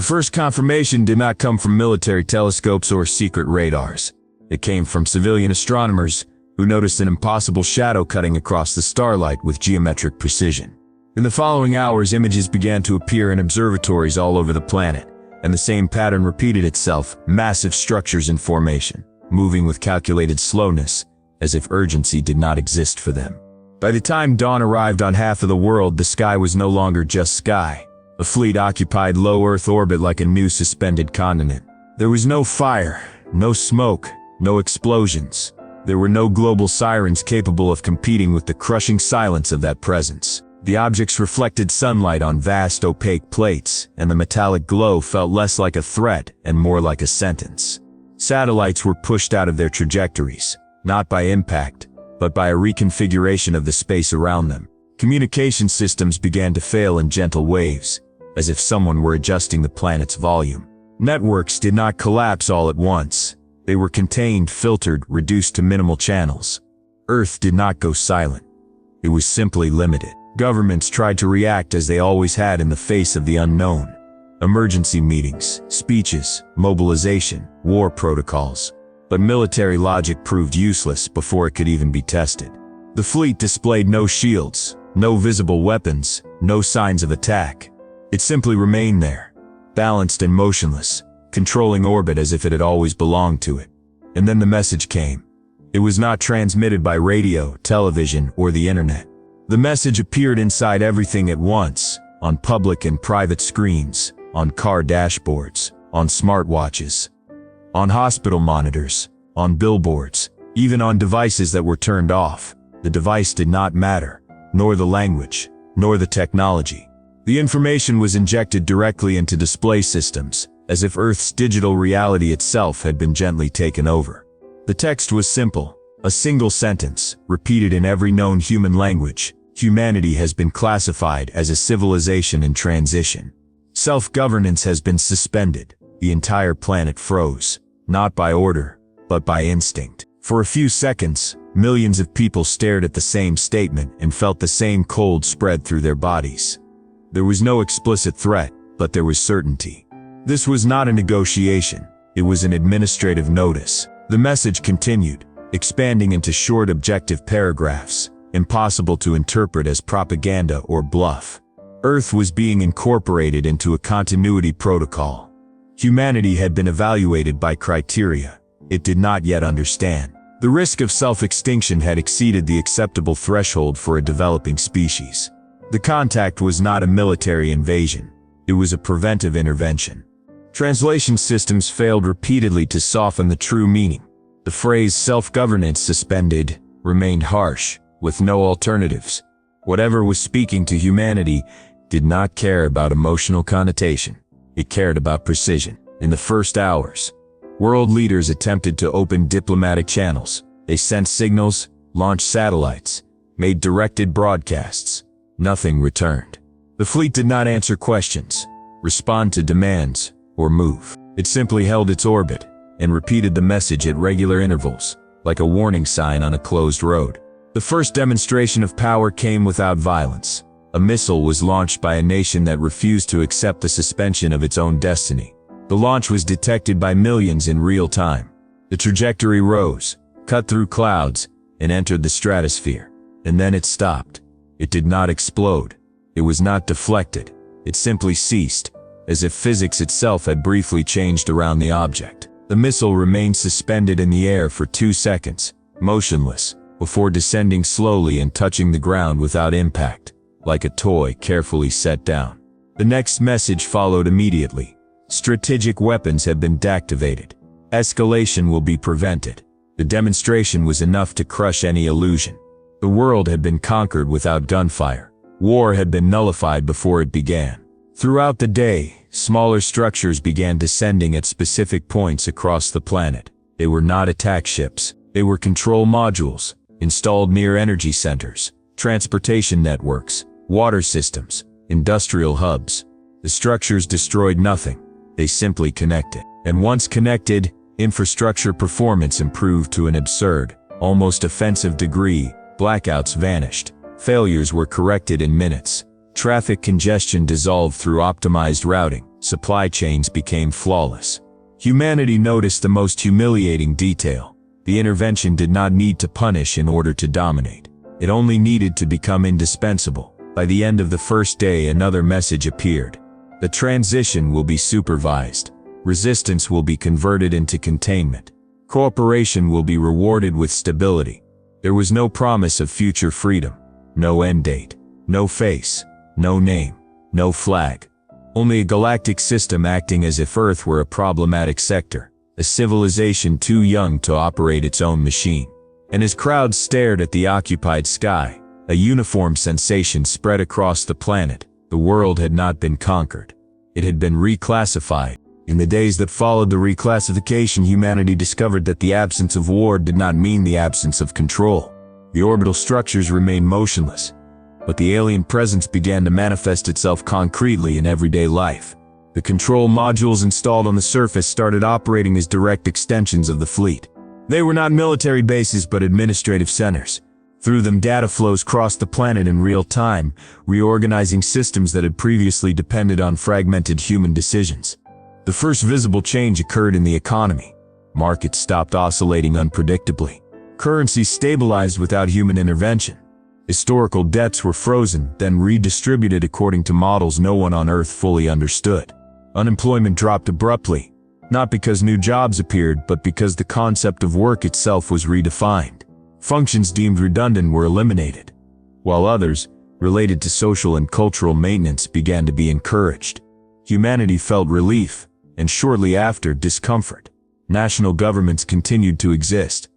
The first confirmation did not come from military telescopes or secret radars. It came from civilian astronomers who noticed an impossible shadow cutting across the starlight with geometric precision. In the following hours, images began to appear in observatories all over the planet, and the same pattern repeated itself: massive structures in formation, moving with calculated slowness, as if urgency did not exist for them. By the time dawn arrived on half of the world, the sky was no longer just sky. A fleet occupied low Earth orbit like a new suspended continent. There was no fire, no smoke, no explosions. There were no global sirens capable of competing with the crushing silence of that presence. The objects reflected sunlight on vast opaque plates, and the metallic glow felt less like a threat and more like a sentence. Satellites were pushed out of their trajectories, not by impact, but by a reconfiguration of the space around them. Communication systems began to fail in gentle waves, as if someone were adjusting the planet's volume. Networks did not collapse all at once. They were contained, filtered, reduced to minimal channels. Earth did not go silent. It was simply limited. Governments tried to react as they always had in the face of the unknown. Emergency meetings, speeches, mobilization, war protocols. But military logic proved useless before it could even be tested. The fleet displayed no shields, no visible weapons, no signs of attack. It simply remained there, balanced and motionless, controlling orbit as if it had always belonged to it. And then the message came. It was not transmitted by radio, television, or the internet. The message appeared inside everything at once, on public and private screens, on car dashboards, on smartwatches, on hospital monitors, on billboards, even on devices that were turned off. The device did not matter, nor the language, nor the technology. The information was injected directly into display systems, as if Earth's digital reality itself had been gently taken over. The text was simple, a single sentence, repeated in every known human language: humanity has been classified as a civilization in transition. Self-governance has been suspended. The entire planet froze, not by order, but by instinct. For a few seconds, millions of people stared at the same statement and felt the same cold spread through their bodies. There was no explicit threat, but there was certainty. This was not a negotiation. It was an administrative notice. The message continued, expanding into short objective paragraphs, impossible to interpret as propaganda or bluff. Earth was being incorporated into a continuity protocol. Humanity had been evaluated by criteria it did not yet understand. The risk of self-extinction had exceeded the acceptable threshold for a developing species. The contact was not a military invasion. It was a preventive intervention. Translation systems failed repeatedly to soften the true meaning. The phrase self-governance suspended remained harsh, with no alternatives. Whatever was speaking to humanity did not care about emotional connotation. It cared about precision. In the first hours, world leaders attempted to open diplomatic channels. They sent signals, launched satellites, made directed broadcasts. Nothing returned. The fleet did not answer questions, respond to demands, or move. It simply held its orbit and repeated the message at regular intervals, like a warning sign on a closed road. The first demonstration of power came without violence. A missile was launched by a nation that refused to accept the suspension of its own destiny. The launch was detected by millions in real time. The trajectory rose, cut through clouds, and entered the stratosphere. And then it stopped. It did not explode. It was not deflected. It simply ceased, as if physics itself had briefly changed around the object. The missile remained suspended in the air for 2 seconds, motionless, before descending slowly and touching the ground without impact, like a toy carefully set down. The next message followed immediately. Strategic weapons have been deactivated. Escalation will be prevented. The demonstration was enough to crush any illusion. The world had been conquered without gunfire. War had been nullified before it began. Throughout the day, smaller structures began descending at specific points across the planet. They were not attack ships. They were control modules, installed near energy centers, transportation networks, water systems, industrial hubs. The structures destroyed nothing. They simply connected. And once connected, infrastructure performance improved to an absurd, almost offensive degree. Blackouts vanished. Failures were corrected in minutes. Traffic congestion dissolved through optimized routing. Supply chains became flawless. Humanity noticed the most humiliating detail. The intervention did not need to punish in order to dominate. It only needed to become indispensable. By the end of the first day, another message appeared. The transition will be supervised. Resistance will be converted into containment. Cooperation will be rewarded with stability. There was no promise of future freedom. No end date. No face. No name. No flag. Only a galactic system acting as if Earth were a problematic sector. A civilization too young to operate its own machine. And as crowds stared at the occupied sky, a uniform sensation spread across the planet. The world had not been conquered. It had been reclassified. In the days that followed the reclassification, humanity discovered that the absence of war did not mean the absence of control. The orbital structures remained motionless, but the alien presence began to manifest itself concretely in everyday life. The control modules installed on the surface started operating as direct extensions of the fleet. They were not military bases but administrative centers. Through them, data flows crossed the planet in real time, reorganizing systems that had previously depended on fragmented human decisions. The first visible change occurred in the economy. Markets stopped oscillating unpredictably. Currency stabilized without human intervention. Historical debts were frozen, then redistributed according to models no one on Earth fully understood. Unemployment dropped abruptly, not because new jobs appeared, but because the concept of work itself was redefined. Functions deemed redundant were eliminated, while others, related to social and cultural maintenance, began to be encouraged. Humanity felt relief, and shortly after, discomfort. National governments continued to exist,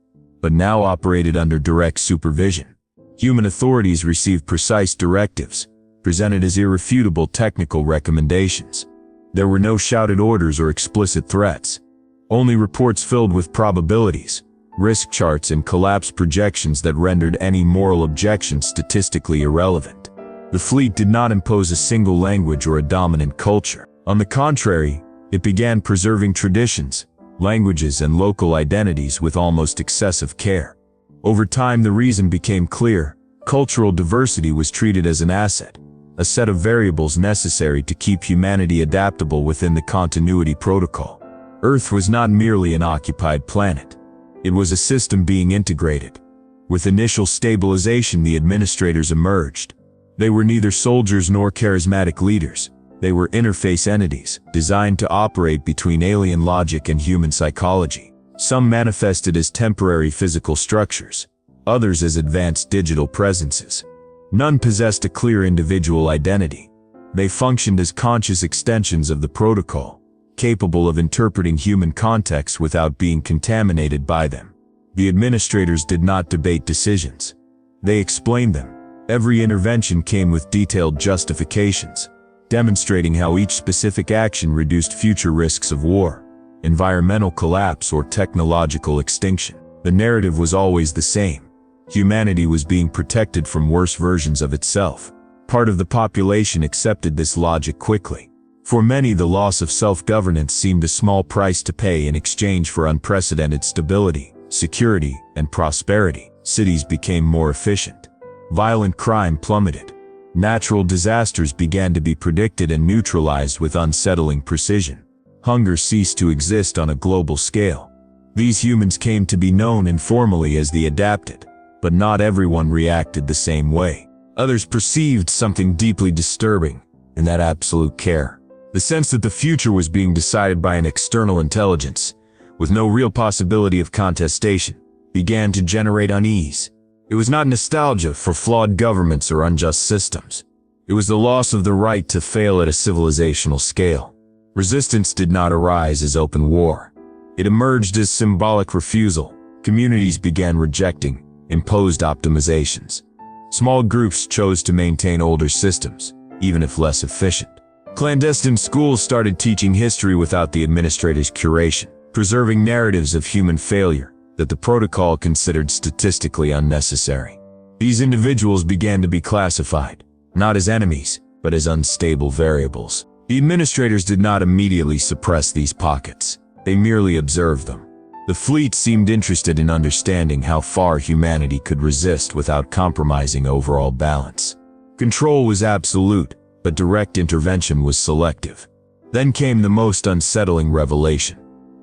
but now operated under direct supervision. Human authorities received precise directives, presented as irrefutable technical recommendations. There were no shouted orders or explicit threats, only reports filled with probabilities, risk charts, and collapse projections that rendered any moral objection statistically irrelevant. The fleet did not impose a single language or a dominant culture. On the contrary, it began preserving traditions, languages, and local identities with almost excessive care. Over time, the reason became clear. Cultural diversity was treated as an asset, a set of variables necessary to keep humanity adaptable within the continuity protocol. Earth was not merely an occupied planet. It was a system being integrated. With initial stabilization, the administrators emerged. They were neither soldiers nor charismatic leaders. They were interface entities, designed to operate between alien logic and human psychology. Some manifested as temporary physical structures, others as advanced digital presences. None possessed a clear individual identity. They functioned as conscious extensions of the protocol, capable of interpreting human contexts without being contaminated by them. The administrators did not debate decisions. They explained them. Every intervention came with detailed justifications, demonstrating how each specific action reduced future risks of war, environmental collapse, or technological extinction. The narrative was always the same. Humanity was being protected from worse versions of itself. Part of the population accepted this logic quickly. For many, the loss of self-governance seemed a small price to pay in exchange for unprecedented stability, security, and prosperity. Cities became more efficient. Violent crime plummeted. Natural disasters began to be predicted and neutralized with unsettling precision. Hunger ceased to exist on a global scale. These humans came to be known informally as the adapted, but not everyone reacted the same way. Others perceived something deeply disturbing in that absolute care. The sense that the future was being decided by an external intelligence, with no real possibility of contestation, began to generate unease. It was not nostalgia for flawed governments or unjust systems. It was the loss of the right to fail at a civilizational scale. Resistance did not arise as open war. It emerged as symbolic refusal. Communities began rejecting imposed optimizations. Small groups chose to maintain older systems, even if less efficient. Clandestine schools started teaching history without the administrator's curation, preserving narratives of human failure that the protocol considered statistically unnecessary. These individuals began to be classified, not as enemies, but as unstable variables. The administrators did not immediately suppress these pockets. They merely observed them. The fleet seemed interested in understanding how far humanity could resist without compromising overall balance. Control was absolute, but direct intervention was selective. Then came the most unsettling revelation.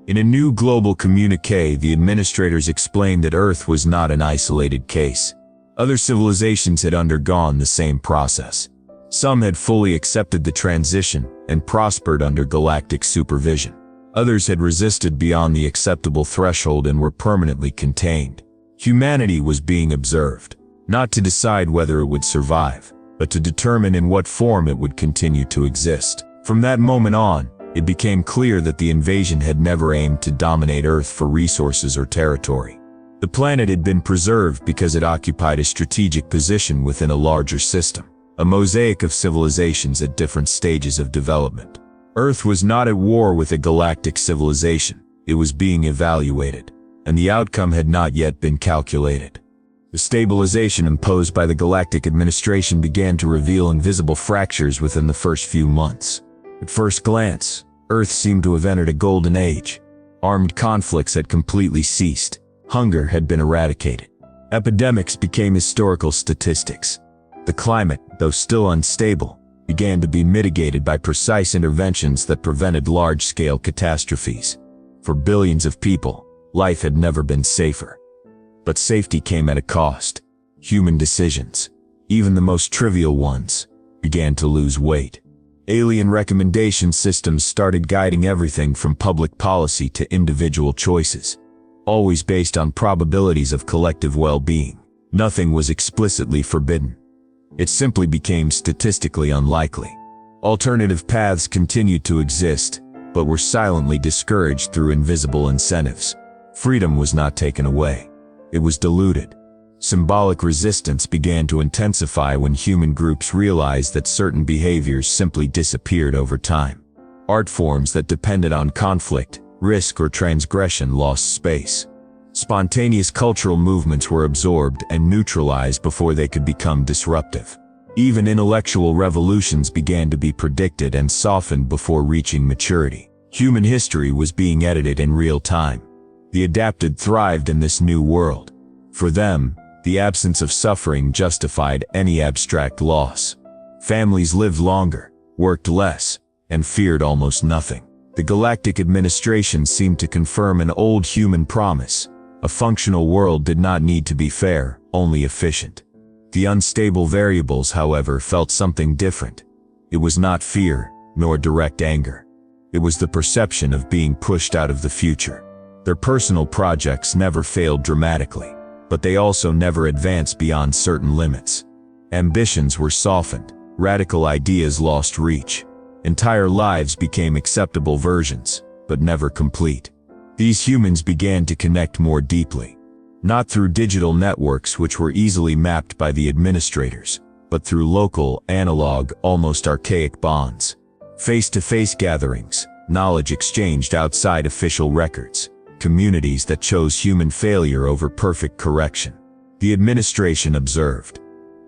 In a new global communiqué, the administrators explained that Earth was not an isolated case. Other civilizations had undergone the same process. Some had fully accepted the transition and prospered under galactic supervision. Others had resisted beyond the acceptable threshold and were permanently contained. Humanity was being observed, not to decide whether it would survive, but to determine in what form it would continue to exist. From that moment on, it became clear that the invasion had never aimed to dominate Earth for resources or territory. The planet had been preserved because it occupied a strategic position within a larger system, a mosaic of civilizations at different stages of development. Earth was not at war with a galactic civilization, it was being evaluated, and the outcome had not yet been calculated. The stabilization imposed by the galactic administration began to reveal invisible fractures within the first few months. At first glance, Earth seemed to have entered a golden age. Armed conflicts had completely ceased. Hunger had been eradicated. Epidemics became historical statistics. The climate, though still unstable, began to be mitigated by precise interventions that prevented large-scale catastrophes. For billions of people, life had never been safer. But safety came at a cost. Human decisions, even the most trivial ones, began to lose weight. Alien recommendation systems started guiding everything from public policy to individual choices, always based on probabilities of collective well-being. Nothing was explicitly forbidden. It simply became statistically unlikely. Alternative paths continued to exist, but were silently discouraged through invisible incentives. Freedom was not taken away. It was diluted. Symbolic resistance began to intensify when human groups realized that certain behaviors simply disappeared over time. Art forms that depended on conflict, risk, or transgression lost space. Spontaneous cultural movements were absorbed and neutralized before they could become disruptive. Even intellectual revolutions began to be predicted and softened before reaching maturity. Human history was being edited in real time. The adapted thrived in this new world. For them, the absence of suffering justified any abstract loss. Families lived longer, worked less, and feared almost nothing. The galactic administration seemed to confirm an old human promise. A functional world did not need to be fair, only efficient. The unstable variables, however, felt something different. It was not fear, nor direct anger. It was the perception of being pushed out of the future. Their personal projects never failed dramatically, but they also never advanced beyond certain limits. Ambitions were softened, radical ideas lost reach. Entire lives became acceptable versions, but never complete. These humans began to connect more deeply, not through digital networks which were easily mapped by the administrators, but through local, analog, almost archaic bonds. Face-to-face gatherings, knowledge exchanged outside official records, communities that chose human failure over perfect correction. The administration observed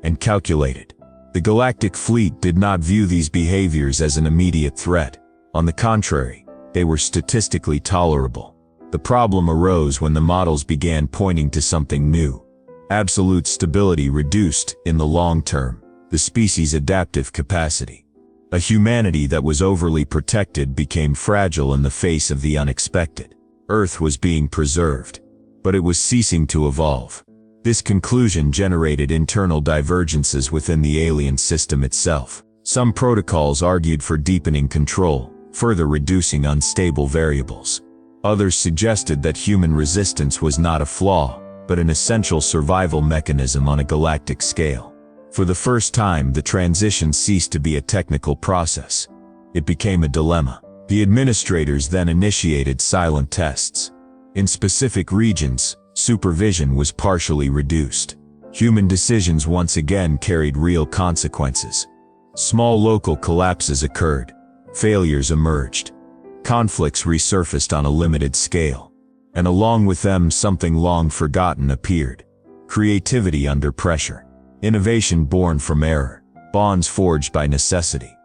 and calculated. The galactic fleet did not view these behaviors as an immediate threat. On the contrary, they were statistically tolerable. The problem arose when the models began pointing to something new. Absolute stability reduced, in the long term, the species' adaptive capacity. A humanity that was overly protected became fragile in the face of the unexpected. Earth was being preserved, but it was ceasing to evolve. This conclusion generated internal divergences within the alien system itself. Some protocols argued for deepening control, further reducing unstable variables. Others suggested that human resistance was not a flaw, but an essential survival mechanism on a galactic scale. For the first time, the transition ceased to be a technical process. It became a dilemma. The administrators then initiated silent tests. In specific regions, supervision was partially reduced. Human decisions once again carried real consequences. Small local collapses occurred. Failures emerged. Conflicts resurfaced on a limited scale. And along with them, something long forgotten appeared. Creativity under pressure. Innovation born from error. Bonds forged by necessity.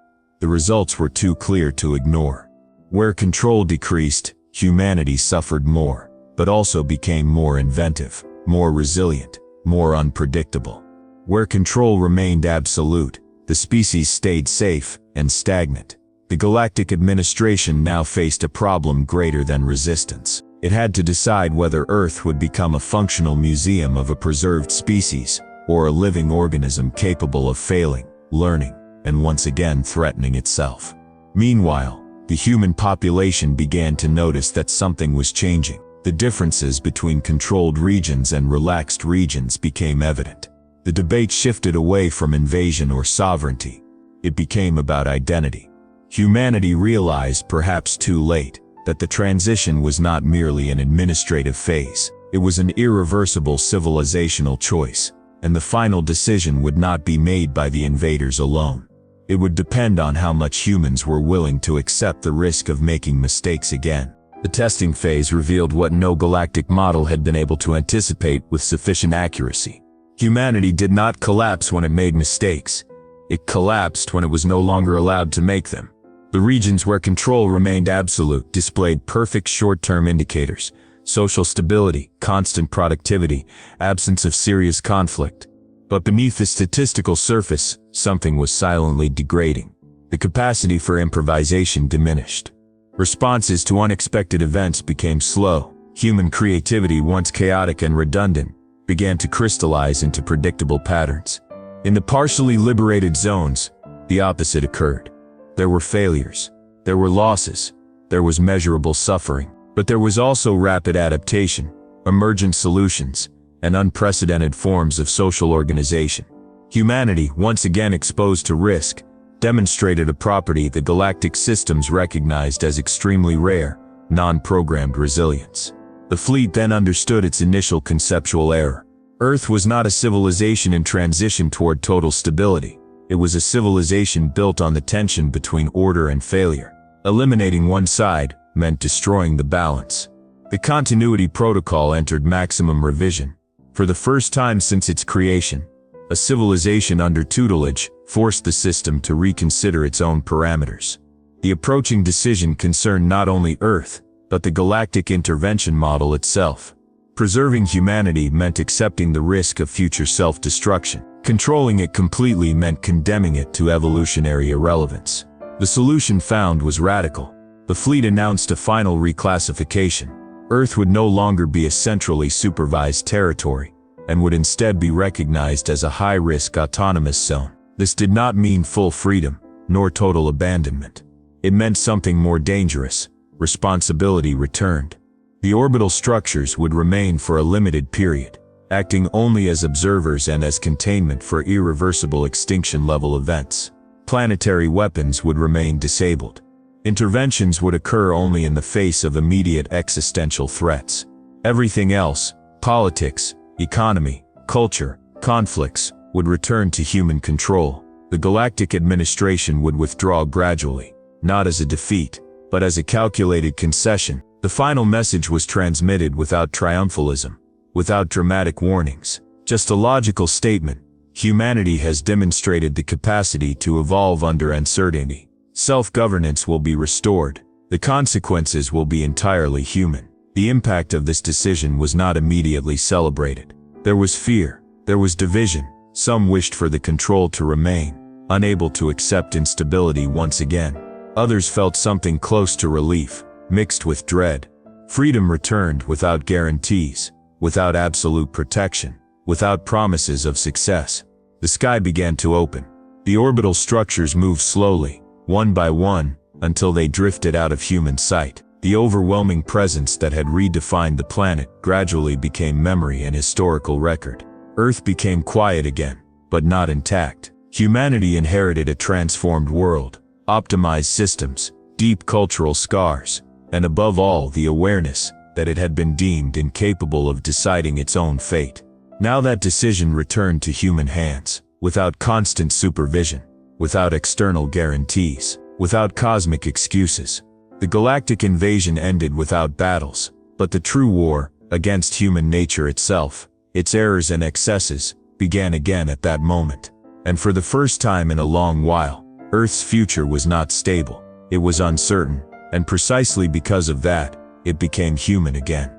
The results were too clear to ignore. Where control decreased, humanity suffered more, but also became more inventive, more resilient, more unpredictable. Where control remained absolute, the species stayed safe and stagnant. The Galactic Administration now faced a problem greater than resistance. It had to decide whether Earth would become a functional museum of a preserved species, or a living organism capable of failing, learning, and once again threatening itself. Meanwhile, the human population began to notice that something was changing. The differences between controlled regions and relaxed regions became evident. The debate shifted away from invasion or sovereignty. It became about identity. Humanity realized, perhaps too late, that the transition was not merely an administrative phase. It was an irreversible civilizational choice, and the final decision would not be made by the invaders alone. It would depend on how much humans were willing to accept the risk of making mistakes again. The testing phase revealed what no galactic model had been able to anticipate with sufficient accuracy. Humanity did not collapse when it made mistakes. It collapsed when it was no longer allowed to make them. The regions where control remained absolute displayed perfect short-term indicators: social stability, constant productivity, absence of serious conflict. But beneath the statistical surface, something was silently degrading. The capacity for improvisation diminished. Responses to unexpected events became slow. Human creativity, once chaotic and redundant, began to crystallize into predictable patterns. In the partially liberated zones, the opposite occurred. There were failures, there were losses, there was measurable suffering, but there was also rapid adaptation, emergent solutions, and unprecedented forms of social organization. Humanity, once again exposed to risk, demonstrated a property the galactic systems recognized as extremely rare: non-programmed resilience. The fleet then understood its initial conceptual error. Earth was not a civilization in transition toward total stability. It was a civilization built on the tension between order and failure. Eliminating one side meant destroying the balance. The continuity protocol entered maximum revision. For the first time since its creation, a civilization under tutelage forced the system to reconsider its own parameters. The approaching decision concerned not only Earth, but the galactic intervention model itself. Preserving humanity meant accepting the risk of future self-destruction. Controlling it completely meant condemning it to evolutionary irrelevance. The solution found was radical. The fleet announced a final reclassification. Earth would no longer be a centrally supervised territory, and would instead be recognized as a high-risk autonomous zone. This did not mean full freedom, nor total abandonment. It meant something more dangerous: responsibility returned. The orbital structures would remain for a limited period, acting only as observers and as containment for irreversible extinction-level events. Planetary weapons would remain disabled. Interventions would occur only in the face of immediate existential threats. Everything else, politics, economy, culture, conflicts, would return to human control. The Galactic Administration would withdraw gradually, not as a defeat, but as a calculated concession. The final message was transmitted without triumphalism, without dramatic warnings. Just a logical statement: humanity has demonstrated the capacity to evolve under uncertainty. Self-governance will be restored. The consequences will be entirely human. The impact of this decision was not immediately celebrated. There was fear. There was division. Some wished for the control to remain, unable to accept instability once again. Others felt something close to relief, mixed with dread. Freedom returned without guarantees, without absolute protection, without promises of success. The sky began to open. The orbital structures moved slowly, one by one, until they drifted out of human sight. The overwhelming presence that had redefined the planet gradually became memory and historical record. Earth became quiet again, but not intact. Humanity inherited a transformed world, optimized systems, deep cultural scars, and above all the awareness that it had been deemed incapable of deciding its own fate. Now that decision returned to human hands, without constant supervision, without external guarantees, without cosmic excuses. The galactic invasion ended without battles, but the true war, against human nature itself, its errors and excesses, began again at that moment. And for the first time in a long while, Earth's future was not stable. It was uncertain, and precisely because of that, it became human again.